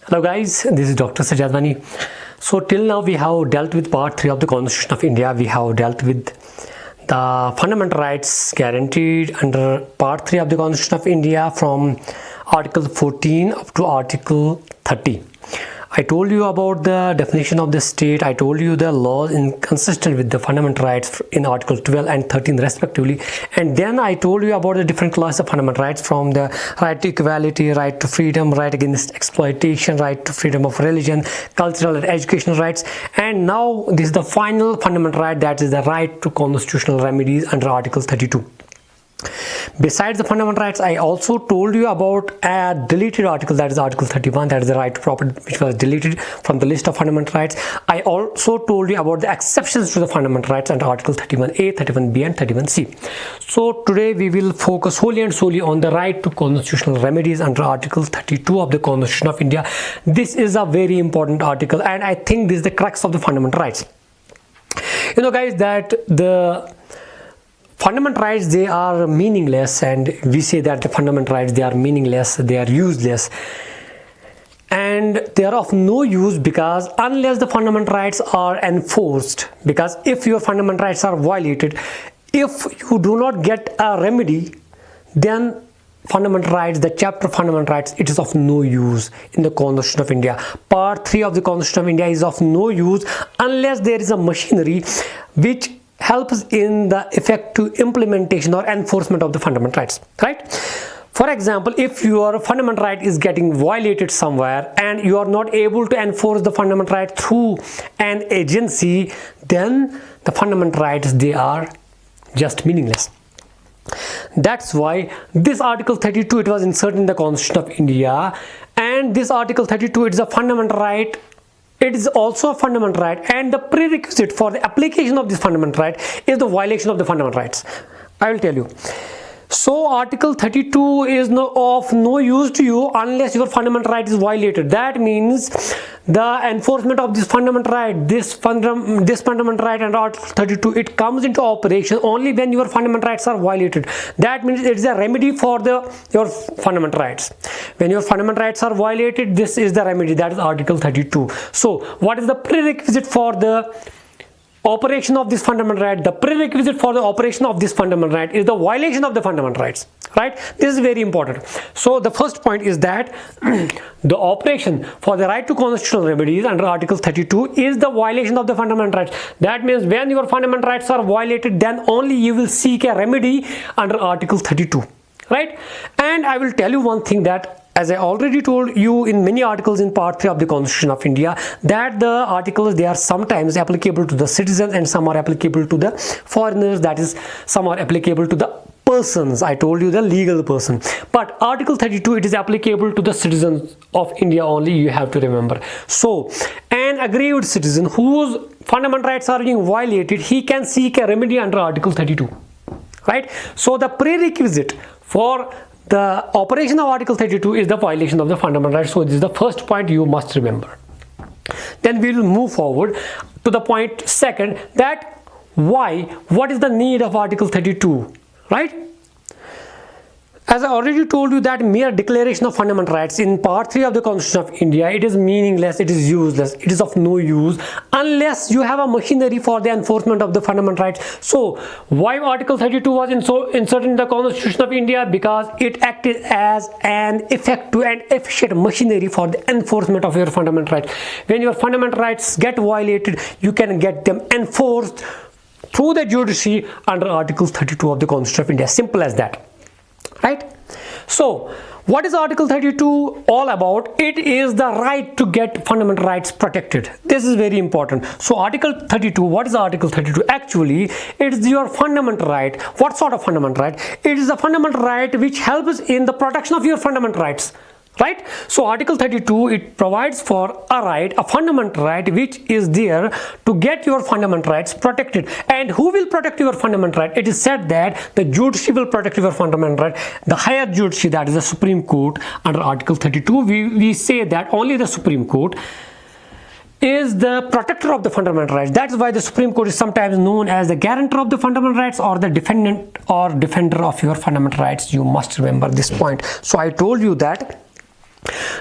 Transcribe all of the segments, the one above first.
Hello guys, this is Dr. Sajjad Wani. So till now we have dealt with part 3 of the Constitution of India. We have dealt with the fundamental rights guaranteed under part 3 of the Constitution of India from Article 14 up to Article 30. I told you about the definition of the state. I told you the laws inconsistent with the fundamental rights in Article 12 and 13 respectively. And then I told you about the different classes of fundamental rights, from the right to equality, right to freedom, right against exploitation, right to freedom of religion, cultural and educational rights. And now this is the final fundamental right, that is the right to constitutional remedies under Article 32. Besides the fundamental rights, I also told you about a deleted article, that is Article 31, that is the right to property, which was deleted from the list of fundamental rights. I also told you about the exceptions to the fundamental rights under Article 31A, 31B and 31C. So today we will focus wholly and solely on the right to constitutional remedies under Article 32 of the Constitution of India. This is a very important article and I think this is the crux of the fundamental rights. You know guys, that the fundamental rights, they are meaningless, and we say that the fundamental rights, they are meaningless, they are useless, and they are of no use because unless the fundamental rights are enforced, because if your fundamental rights are violated, if you do not get a remedy, then fundamental rights, the chapter fundamental rights, it is of no use in the Constitution of India. Part 3 of the Constitution of India is of no use unless there is a machinery which helps in the effective implementation or enforcement of the fundamental rights, right? For example, if your fundamental right is getting violated somewhere and you are not able to enforce the fundamental right through an agency, then the fundamental rights, they are just meaningless. That's why this Article 32, it was inserted in the Constitution of India, and this Article 32, it is a fundamental right. It is also a fundamental right, and the prerequisite for the application of this fundamental right is the violation of the fundamental rights. I will tell you. So Article 32 is of no use to you unless your fundamental right is violated. That means the enforcement of this fundamental right, this fundamental right under Article 32, it comes into operation only when your fundamental rights are violated. That means it is a remedy for your fundamental rights. When your fundamental rights are violated, this is the remedy, that is Article 32. So what is the prerequisite for the operation of this fundamental right? The prerequisite for the operation of this fundamental right is the violation of the fundamental rights, right? This is very important. So the first point is that the operation for the right to constitutional remedies under Article 32 is the violation of the fundamental rights. That means when your fundamental rights are violated, then only you will seek a remedy under Article 32, right? And I will tell you one thing, that as I already told you in many articles in part 3 of the Constitution of India, that the articles, they are sometimes applicable to the citizens and some are applicable to the foreigners, that is, some are applicable to the persons. I told you the legal person, but Article 32, it is applicable to the citizens of India only, you have to remember. So an aggrieved citizen whose fundamental rights are being violated, he can seek a remedy under Article 32, right? So the prerequisite for the operation of Article 32 is the violation of the fundamental rights. So this is the first point you must remember. Then we will move forward to the point second, that what is the need of Article 32, right? As I already told you, that mere declaration of fundamental rights in part 3 of the Constitution of India, it is meaningless, it is useless, it is of no use unless you have a machinery for the enforcement of the fundamental rights. So why Article 32 was inserted in the Constitution of India? Because it acted as an effective and efficient machinery for the enforcement of your fundamental rights. When your fundamental rights get violated, you can get them enforced through the judiciary under Article 32 of the Constitution of India. Simple as that. Right? So what is Article 32 all about? It is the right to get fundamental rights protected. This is very important. So Article 32, what is Article 32? Actually, it is your fundamental right. What sort of fundamental right? It is a fundamental right which helps in the protection of your fundamental rights, right? So Article 32, it provides for a right, a fundamental right, which is there to get your fundamental rights protected. And who will protect your fundamental right? It is said that the judiciary will protect your fundamental right. The higher judiciary, that is the Supreme Court, under Article 32, we say that only the Supreme Court is the protector of the fundamental rights. That's why the Supreme Court is sometimes known as the guarantor of the fundamental rights, or the defendant or defender of your fundamental rights. You must remember this point. So I told you that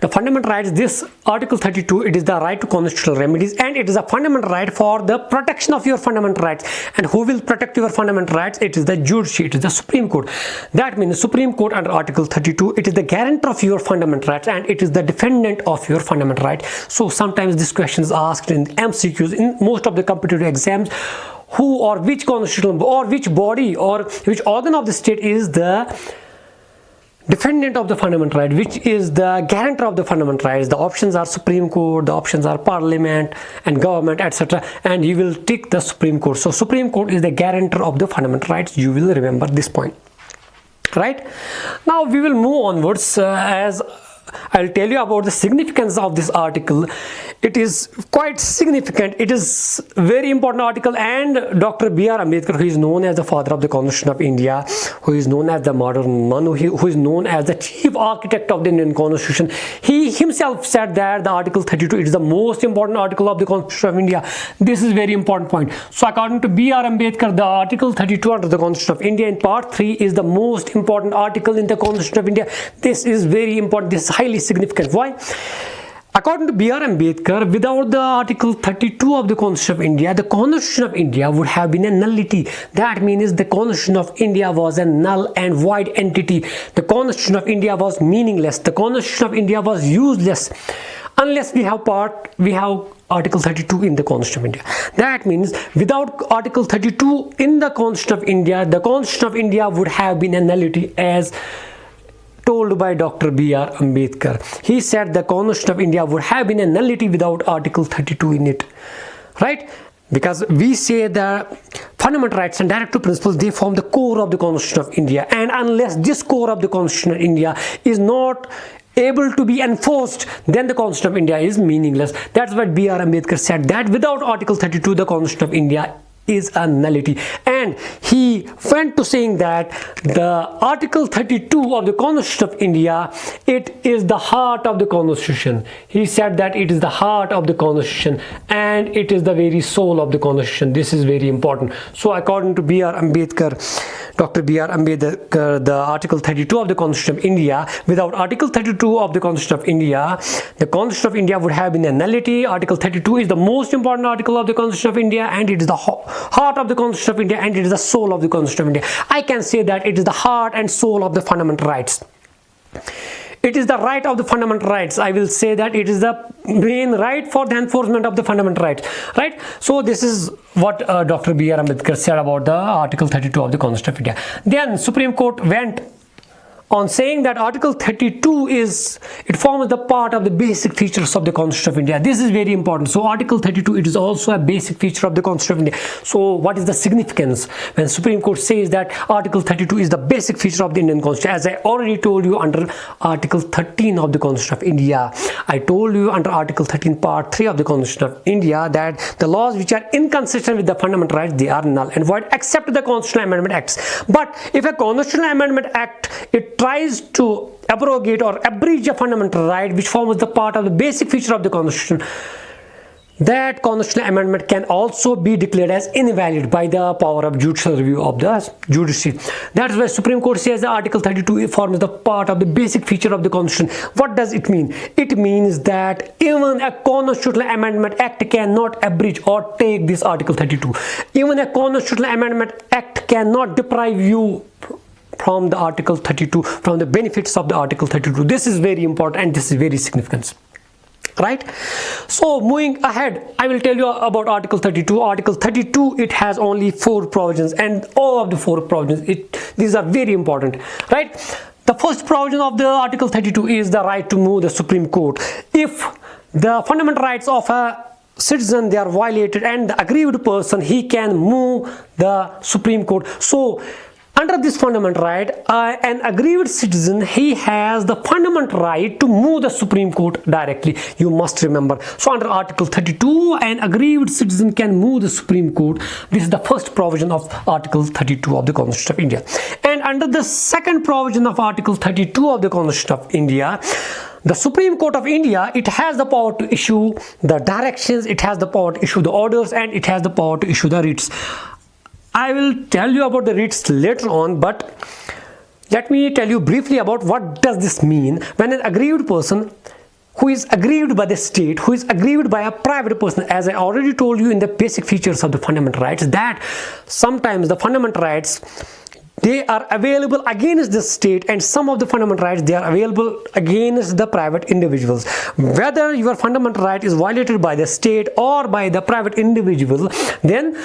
The fundamental rights, this Article 32, it is the right to constitutional remedies, and it is a fundamental right for the protection of your fundamental rights. And who will protect your fundamental rights? It is the judiciary, it is the Supreme Court. That means the Supreme Court under Article 32, it is the guarantor of your fundamental rights, and it is the defendant of your fundamental rights. So sometimes this question is asked in MCQs in most of the competitive exams. Who or which constitutional or which body or which organ of the state is the defendant of the fundamental right, which is the guarantor of the fundamental rights? The options are Supreme Court, the options are Parliament and government, etc. And you will tick the Supreme Court. So Supreme Court is the guarantor of the fundamental rights. You will remember this point, right? Now we will move onwards as I'll tell you about the significance of this article. It is quite significant. It is very important article, and Dr. B.R. Ambedkar, who is known as the father of the Constitution of India, who is known as the modern man, who is known as the chief architect of the Indian Constitution, he himself said that the Article 32 is the most important article of the Constitution of India. This is very important point. So according to B.R. Ambedkar, the Article 32 under the Constitution of India in Part 3 is the most important article in the Constitution of India. This is very important. This is highly significant. Why? According to B.R. Ambedkar, without the Article 32 of the Constitution of India, the Constitution of India would have been a nullity. That means the Constitution of India was a null and void entity. The Constitution of India was meaningless. The Constitution of India was useless unless we have Article 32 in the Constitution of India. That means without Article 32 in the Constitution of India, the Constitution of India would have been a nullity, as told by Dr. B.R. Ambedkar. He said the Constitution of India would have been a nullity without Article 32 in it, right? Because we say the fundamental rights and directive principles, they form the core of the Constitution of India, and unless this core of the Constitution of India is not able to be enforced, then the Constitution of India is meaningless. That's what B.R. Ambedkar said, that without Article 32 the Constitution of India is a nullity. And he went to saying that the Article 32 of the Constitution of India, it is the heart of the Constitution. He said that it is the heart of the Constitution and it is the very soul of the Constitution. This is very important. So according to B.R. Ambedkar, Dr. B.R. Ambedkar, the Article 32 of the Constitution of India, without Article 32 of the Constitution of India, the Constitution of India would have been a nullity. Article 32 is the most important article of the Constitution of India, and it is the heart of the Constitution of India, and it is the soul of the Constitution of India. I can say that it is the heart and soul of the fundamental rights. It is the right of the fundamental rights. I will say that it is the main right for the enforcement of the fundamental rights, right? So this is what Dr. B.R. Ambedkar said about the Article 32 of the Constitution of India. Then Supreme Court went on saying that Article 32 forms the part of the basic features of the Constitution of India. This is very important. So Article 32, it is also a basic feature of the Constitution of India. So what is the significance when Supreme Court says that Article 32 is the basic feature of the Indian Constitution? As I already told you under Article 13 of the Constitution of India, I told you under Article 13 Part 3 of the Constitution of India that the laws which are inconsistent with the fundamental rights, they are null and void except the Constitutional Amendment Acts. But if a Constitutional Amendment Act, it tries to abrogate or abridge a fundamental right which forms the part of the basic feature of the Constitution, that constitutional amendment can also be declared as invalid by the power of judicial review of the judiciary. That's why Supreme Court says that Article 32 forms the part of the basic feature of the Constitution. What does it mean? It means that even a Constitutional Amendment Act cannot abridge or take this Article 32. Even a Constitutional Amendment Act cannot deprive you from the Article 32, from the benefits of the Article 32. This is very important and this is very significant, right? So moving ahead, I will tell you about Article 32. Article 32, it has only 4 provisions, and all of the 4 provisions, these are very important, right? The first provision of the Article 32 is the right to move the Supreme Court. If the fundamental rights of a citizen, they are violated, and the aggrieved person, he can move the Supreme Court. So under this fundamental right, an aggrieved citizen, he has the fundamental right to move the Supreme Court directly. You must remember. So under Article 32, an aggrieved citizen can move the Supreme Court. This is the first provision of Article 32 of the Constitution of India. And under the second provision of Article 32 of the Constitution of India, the Supreme Court of India, it has the power to issue the directions, it has the power to issue the orders, and it has the power to issue the writs. I will tell you about the writs later on, but let me tell you briefly about what does this mean when an aggrieved person who is aggrieved by the state, who is aggrieved by a private person. As I already told you in the basic features of the fundamental rights, that sometimes the fundamental rights, they are available against the state, and some of the fundamental rights, they are available against the private individuals. Whether your fundamental right is violated by the state or by the private individual, then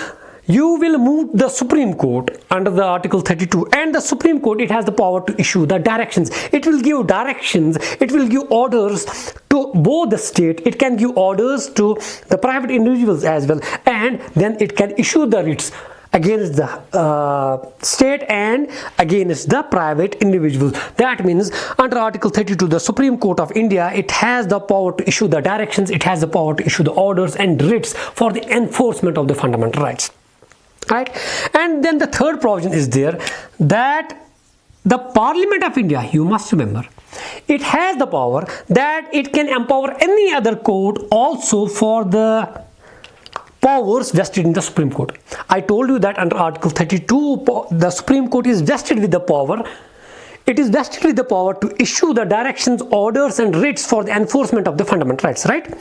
you will move the Supreme Court under the Article 32, and the Supreme Court, it has the power to issue the directions. It will give directions, it will give orders to both the state, it can give orders to the private individuals as well, and then it can issue the writs against the state and against the private individuals. That means under Article 32, the Supreme Court of India, it has the power to issue the directions, it has the power to issue the orders and writs for the enforcement of the fundamental rights. Right? And then the third provision is there, that the Parliament of India, you must remember, it has the power that it can empower any other court also for the powers vested in the Supreme Court. I told you that under Article 32, the Supreme Court is vested with the power. It is vested with the power to issue the directions, orders and writs for the enforcement of the fundamental rights, right?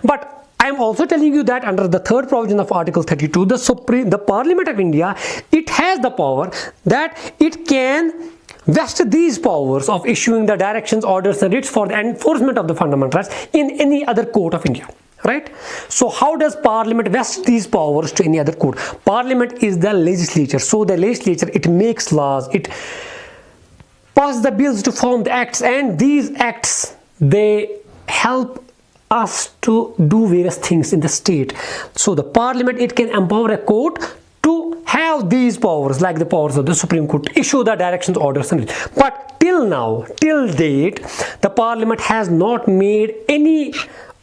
But I am also telling you that under the third provision of Article 32, the Parliament of India, it has the power that it can vest these powers of issuing the directions, orders and writs for the enforcement of the fundamental rights in any other court of India. Right? So how does Parliament vest these powers to any other court? Parliament is the legislature. So the legislature, it makes laws, it passes the bills to form the acts, and these acts, they help us to do various things in the state. So the Parliament, it can empower a court to have these powers, like the powers of the Supreme Court, to issue the directions, orders and writs. But till now, till date, the Parliament has not made any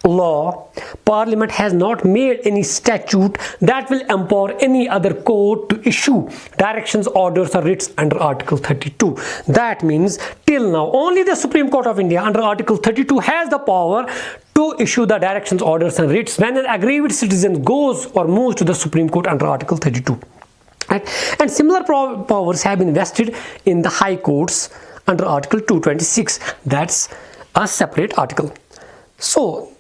law, Parliament has not made any statute that will empower any other court to issue directions, orders or writs under Article 32. That means till now only the Supreme Court of India under Article 32 has the power to issue the directions, orders and writs when an aggrieved citizen goes or moves to the Supreme Court under Article 32. Right? And similar powers have been vested in the high courts under Article 226. That's a separate article. So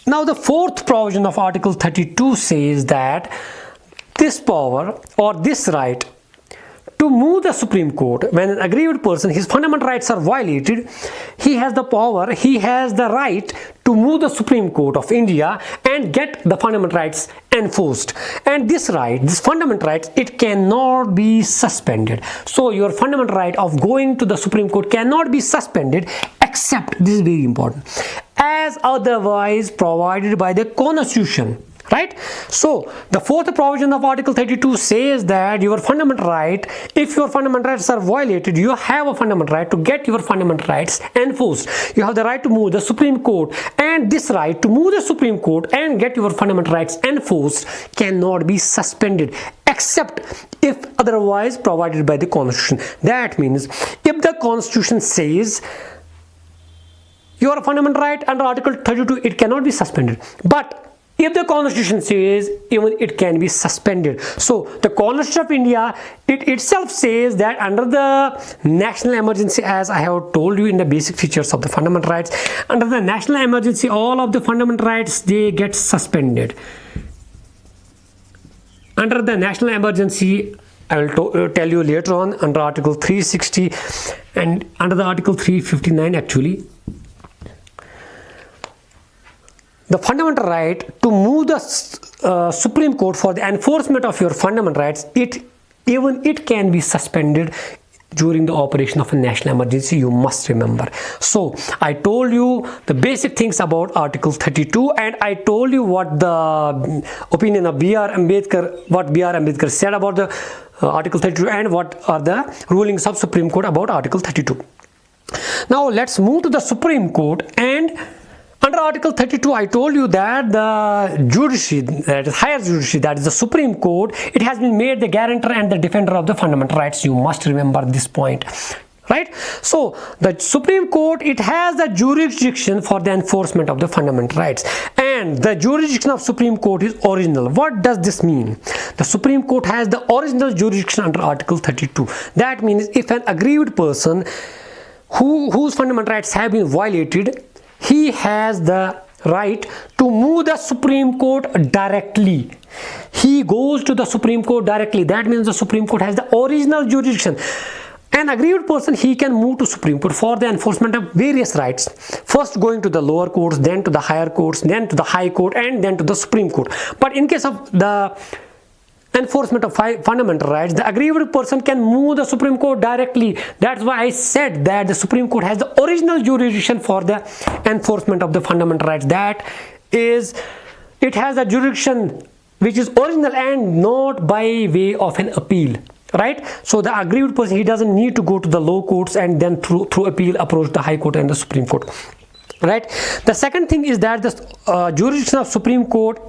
now the fourth provision of Article 32 says that this power or this right to move the Supreme Court when an aggrieved person, his fundamental rights are violated, he has the power, he has the right to move the Supreme Court of India and get the fundamental rights enforced. And this right, this fundamental rights, it cannot be suspended. So your fundamental right of going to the Supreme Court cannot be suspended except, this is very important, as otherwise provided by the Constitution. Right? So the fourth provision of Article 32 says that your fundamental right, if your fundamental rights are violated, you have a fundamental right to get your fundamental rights enforced. You have the right to move the Supreme Court, and this right to move the Supreme Court and get your fundamental rights enforced cannot be suspended except if otherwise provided by the Constitution. That means if the Constitution says your fundamental right under Article 32, it cannot be suspended. But if the Constitution says, even it can be suspended. So the Constitution of India, it itself says that under the national emergency, as I have told you in the basic features of the fundamental rights, under the national emergency, all of the fundamental rights, they get suspended. Under the national emergency, I will tell you later on, under Article 360 and under the Article 359 actually, the fundamental right to move the Supreme Court for the enforcement of your fundamental rights, it can be suspended during the operation of a national emergency, you must remember. So I told you the basic things about Article 32, and I told you what the opinion of B.R. Ambedkar, what B.R. Ambedkar said about the Article 32 and what are the rulings of Supreme Court about Article 32. Now let's move to the Supreme Court. And under Article 32, I told you that the judiciary, that is higher judiciary, that is the Supreme Court, it has been made the guarantor and the defender of the fundamental rights. You must remember this point. right? So the Supreme Court, it has the jurisdiction for the enforcement of the fundamental rights, and the jurisdiction of Supreme Court is original. What does this mean? The Supreme Court has the original jurisdiction under Article 32. That means if an aggrieved person whose fundamental rights have been violated, he has the right to move the Supreme Court directly. He goes to the Supreme Court directly. That means the Supreme Court has the original jurisdiction. An aggrieved person, he can move to Supreme Court for the enforcement of various rights. First going to the lower courts, then to the higher courts, then to the high court, and then to the Supreme Court. But in case of the enforcement of fundamental rights, the aggrieved person can move the Supreme Court directly. That's why I said that the Supreme Court has the original jurisdiction for the enforcement of the fundamental rights. That is, it has a jurisdiction which is original and not by way of an appeal, right? So the aggrieved person, he doesn't need to go to the low courts and then through appeal approach the high court and the Supreme Court, right? The second thing is that the jurisdiction of Supreme Court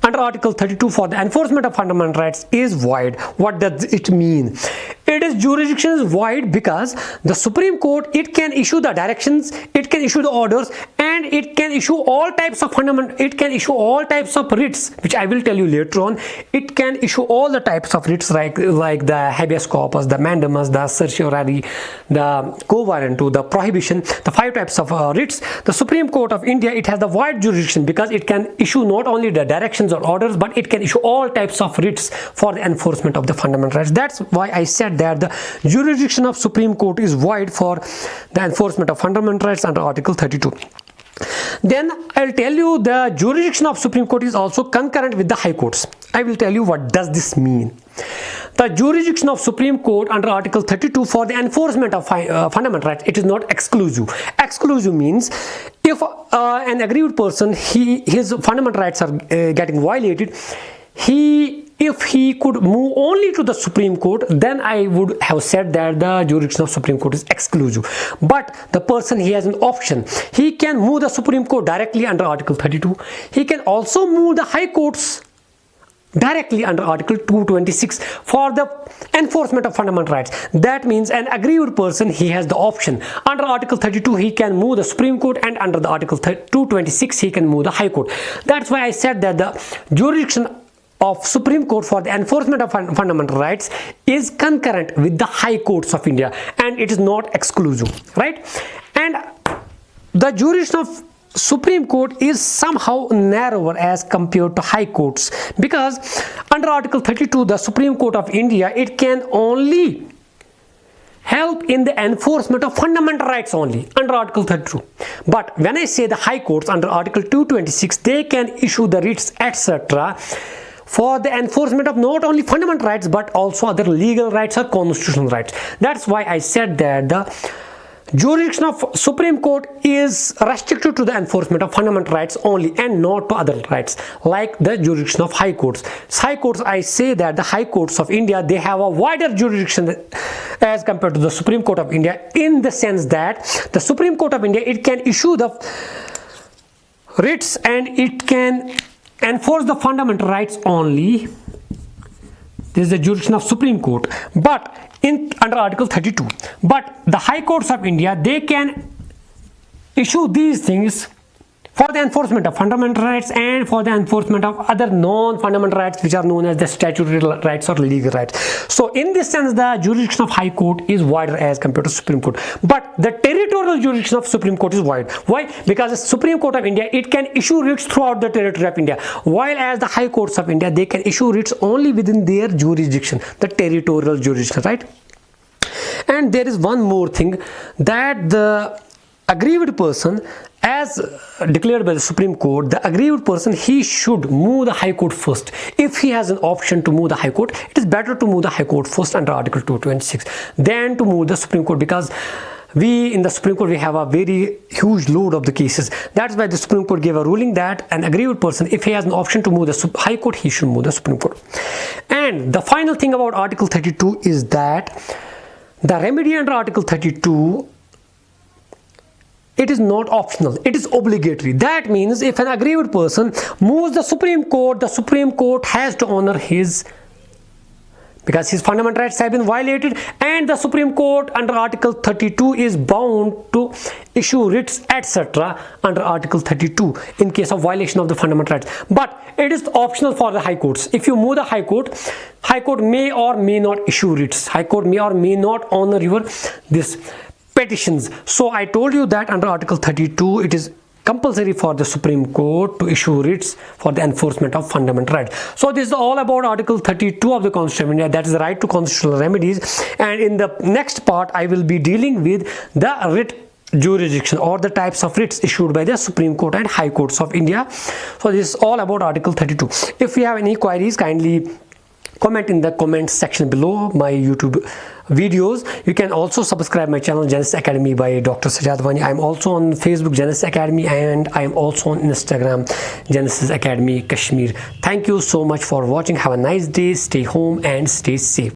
under Article 32 for the enforcement of fundamental rights is void. What does it mean? It is jurisdiction is void because the Supreme Court, it can issue the directions, it can issue the orders, and it can issue all types of it can issue all types of writs, which I will tell you later on. It can issue all the types of writs like the habeas corpus, the mandamus, the certiorari, the quo warranto, the prohibition, the 5 types of writs. The Supreme Court of India, it has the wide jurisdiction because it can issue not only the directions or orders, but it can issue all types of writs for the enforcement of the fundamental rights. That's why I said that the jurisdiction of Supreme Court is void for the enforcement of fundamental rights under Article 32. Then I'll tell you the jurisdiction of Supreme Court is also concurrent with the high courts. I will tell you what does this mean. The jurisdiction of Supreme Court under Article 32 for the enforcement of fundamental rights, it is not exclusive. Exclusive means if an aggrieved person, his fundamental rights are getting violated, if he could move only to the Supreme Court, then I would have said that the jurisdiction of Supreme Court is exclusive. But the person, he has an option. He can move the Supreme Court directly under Article 32. He can also move the high courts directly under Article 226 for the enforcement of fundamental rights. That means an aggrieved person, he has the option. Under Article 32, he can move the Supreme Court, and under the Article 226, he can move the High Court. That's why I said that the jurisdiction of Supreme Court for the enforcement of fundamental rights is concurrent with the High Courts of India, and it is not exclusive, right? And the jurisdiction of Supreme Court is somehow narrower as compared to high courts, because under Article 32, the Supreme Court of India, it can only help in the enforcement of fundamental rights only under Article 32. But when I say the high courts under Article 226, they can issue the writs, etc., for the enforcement of not only fundamental rights but also other legal rights or constitutional rights. That's why I said that the jurisdiction of Supreme Court is restricted to the enforcement of fundamental rights only and not to other rights, like the jurisdiction of high courts. High courts, I say that the high courts of India, they have a wider jurisdiction as compared to the Supreme Court of India, in the sense that the Supreme Court of India, it can issue the writs and it can enforce the fundamental rights only. This is the jurisdiction of Supreme Court, but under Article 32. But the High Courts of India, they can issue these things for the enforcement of fundamental rights and for the enforcement of other non-fundamental rights, which are known as the statutory rights or legal rights. So in this sense, the jurisdiction of High Court is wider as compared to Supreme Court. But the territorial jurisdiction of Supreme Court is wide. Why? Because the Supreme Court of India, it can issue writs throughout the territory of India, while as the High Courts of India, they can issue writs only within their jurisdiction, the territorial jurisdiction, right? And there is one more thing, that the aggrieved person, as declared by the Supreme Court, the aggrieved person, he should move the High Court first. If he has an option to move the High Court, it is better to move the High Court first under Article 226 than to move the Supreme Court, because in the Supreme Court, we have a very huge load of the cases. That's why the Supreme Court gave a ruling that an aggrieved person, if he has an option to move the High Court, he should move the Supreme Court. And the final thing about Article 32 is that the remedy under Article 32, it is not optional, it is obligatory. That means if an aggrieved person moves the Supreme Court has to honor his because his fundamental rights have been violated, and the Supreme Court under Article 32 is bound to issue writs etc. under Article 32 in case of violation of the fundamental rights. But it is optional for the High Courts. If you move the High Court may or may not issue writs. High Court may or may not honor your this petitions. So I told you that under Article 32 it is compulsory for the Supreme Court to issue writs for the enforcement of fundamental rights. So this is all about Article 32 of the Constitution of India, that is the right to constitutional remedies. And in the next part I will be dealing with the writ jurisdiction or the types of writs issued by the Supreme Court and High Courts of India. So this is all about Article 32. If you have any queries, kindly comment in the comments section below my YouTube videos. You can also subscribe my channel Genesis Academy by Dr. Sajjad Wani. I am also on Facebook Genesis Academy, and I am also on Instagram Genesis Academy Kashmir. Thank you so much for watching. Have a nice day. Stay home and stay safe.